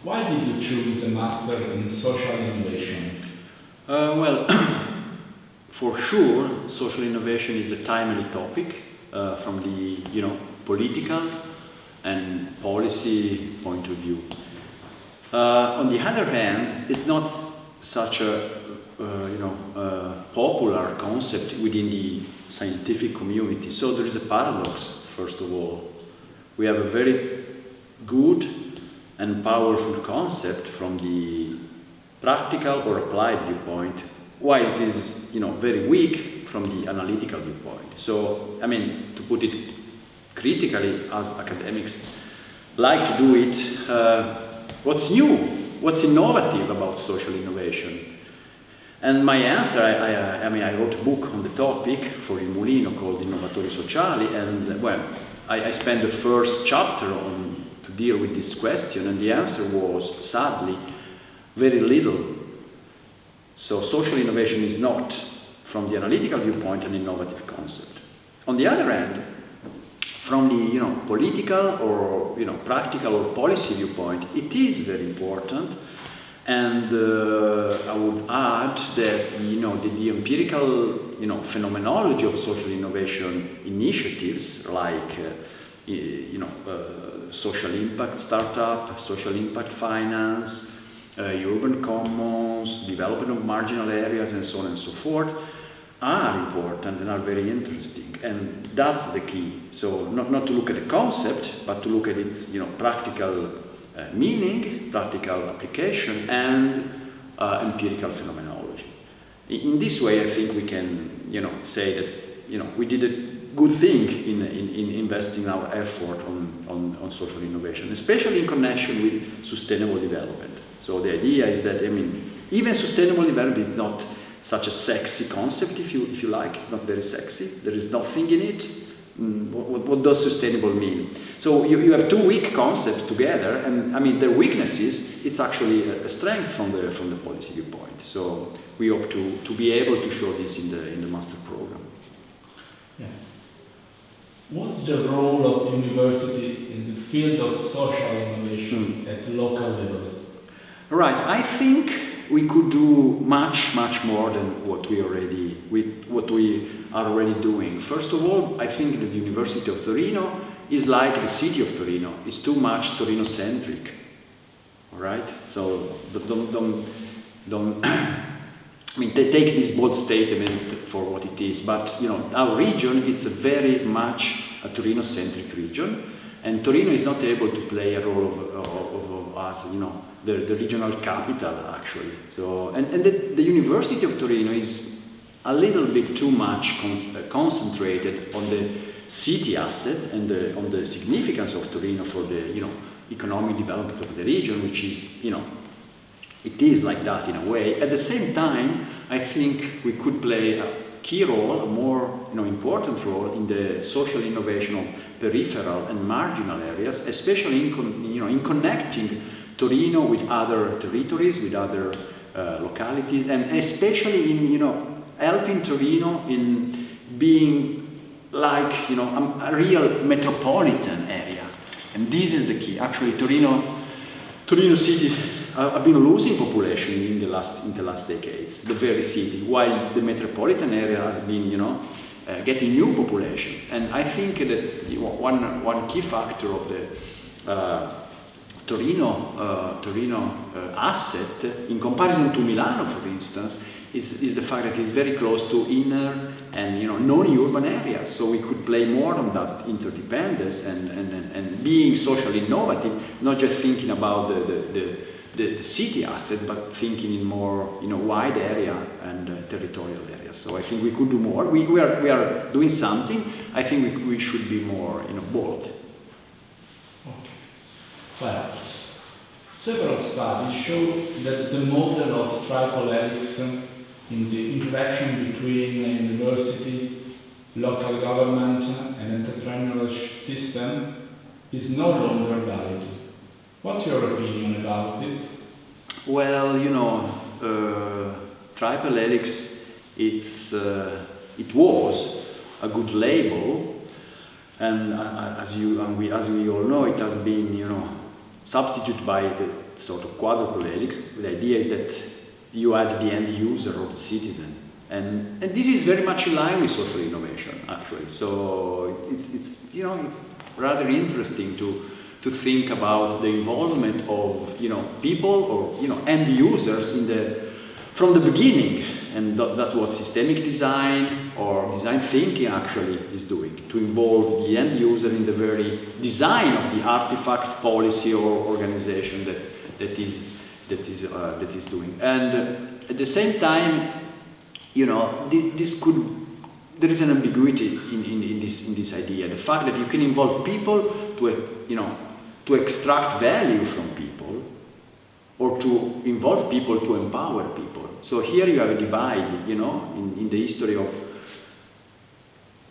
Why did you choose a master in social innovation? Well, for sure, social innovation is a timely topic from the political and policy point of view. On the other hand, it's not such a popular concept within the scientific community. So there is a paradox. First of all, we have a very good and powerful concept from the practical or applied viewpoint, while it is very weak from the analytical viewpoint. So, I mean, to put it critically, as academics like to do it, what's new? What's innovative about social innovation? And my answer, I wrote a book on the topic for Il Mulino called Innovatori Sociali, and well, I spent the first chapter to deal with this question, and the answer was, sadly, very little. So social innovation is not, from the analytical viewpoint, an innovative concept. On the other hand, from the political or practical or policy viewpoint, it is very important. And I would add that the empirical phenomenology of social innovation initiatives like social impact startup, social impact finance, urban commons, development of marginal areas, and so on and so forth, are important and are very interesting. And that's the key. So not to look at the concept, but to look at its practical meaning, practical application, and empirical phenomenology. In this way, I think we can say that we did a good thing in investing our effort on social innovation, especially in connection with sustainable development. So the idea is that, even sustainable development is not such a sexy concept, if you like. It's not very sexy. There is nothing in it. What does sustainable mean? So you have two weak concepts together, and their weaknesses, it's actually a strength from the policy viewpoint. So we hope to be able to show this in the master program. Yeah. What's the role of university in the field of social innovation at local level? Right, I think we could do much more than what we are already doing. First of all, I think that the University of Torino is like the city of Torino. It's too much Torino-centric. All right. So don't take this bold statement for what it is. But our region, it's a very much a Torino-centric region, and Torino is not able to play a role of us, the regional capital actually. So and the University of Torino is a little bit too much concentrated on the city assets and on the significance of Torino for the economic development of the region, which is it is like that in a way. At the same time, I think we could play a key role, a more important role in the social innovation of peripheral and marginal areas, especially in connecting Torino with other territories, with other localities, and especially in helping Torino in being like a real metropolitan area. And this is the key. Actually, Torino city have been losing population in the last decades, the very city, while the metropolitan area has been getting new populations. And I think that one key factor of the Torino asset, in comparison to Milano, for instance, is the fact that it's very close to inner and non-urban areas. So we could play more on that interdependence and being socially innovative, not just thinking about the city asset, but thinking in more wide area and territorial areas. So I think we could do more. We are doing something. I think we should be more bold. Okay. Well, several studies show that the model of triple helix in the interaction between a university, local government, and entrepreneurial system is no longer valid. What's your opinion about it? Well, triple helix, it was a good label, and as we all know, it has been substituted by the sort of quadruple helix. The idea is that you have the end user or the citizen. And this is very much in line with social innovation, actually. So it's rather interesting to think about the involvement of people or end users from the beginning, and that's what systemic design or design thinking actually is doing, to involve the end user in the very design of the artifact, policy, or organization that is doing. And at the same time, there is an ambiguity in this idea. The fact that you can involve people to extract value from people, or to involve people to empower people. So here you have a divide, in the history of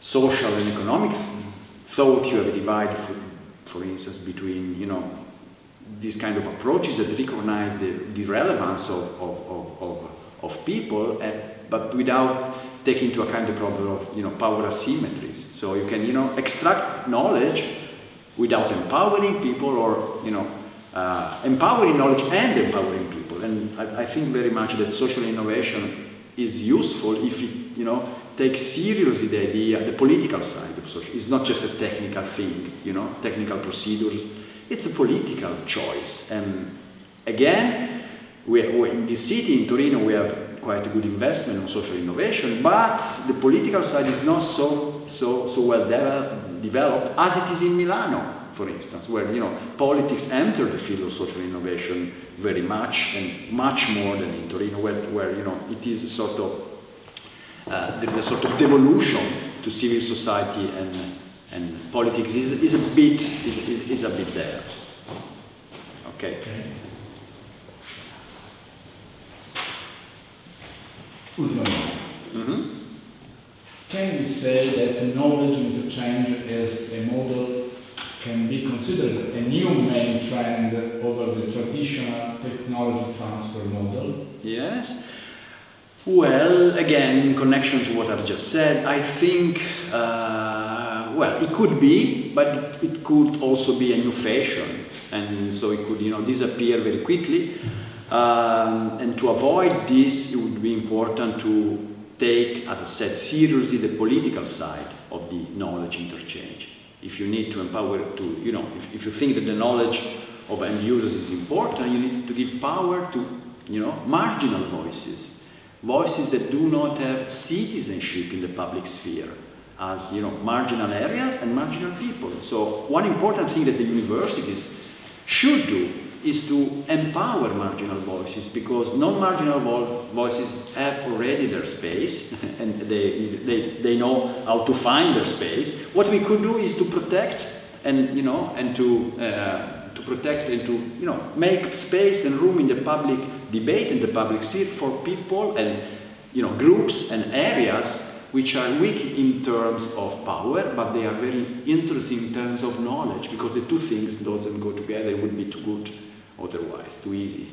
social and economic thought. You have a divide, for instance, between these kind of approaches that recognize the relevance of people, but without taking into account the problem of power asymmetries. So you can extract knowledge without empowering people, or empowering knowledge and empowering people. And I think very much that social innovation is useful if it takes seriously the idea, the political side of social. It's not just a technical thing, technical procedures. It's a political choice. And again, we in this city, in Torino, we have quite a good investment on social innovation, but the political side is not so well developed as it is in Milano, for instance, where politics enter the field of social innovation very much, and much more than in Torino, where it is a sort of there is a sort of devolution to civil society, and politics is a bit there. Okay. Mm-hmm. Can we say that knowledge interchange as a model can be considered a new main trend over the traditional technology transfer model? Yes. Well, again, in connection to what I've just said, I think, it could be, but it could also be a new fashion, and so it could, disappear very quickly. And to avoid this, it would be important to take, as I said, seriously the political side of the knowledge interchange. If you need to empower, if you think that the knowledge of end users is important, you need to give power to, marginal voices that do not have citizenship in the public sphere, as, marginal areas and marginal people. So one important thing that the universities should do is to empower marginal voices, because non-marginal voices have already their space and they know how to find their space. What we could do is to protect and to protect and to make space and room in the public debate and the public sphere for people and groups and areas which are weak in terms of power, but they are very interesting in terms of knowledge, because the two things doesn't go together. It would be too good otherwise, too easy.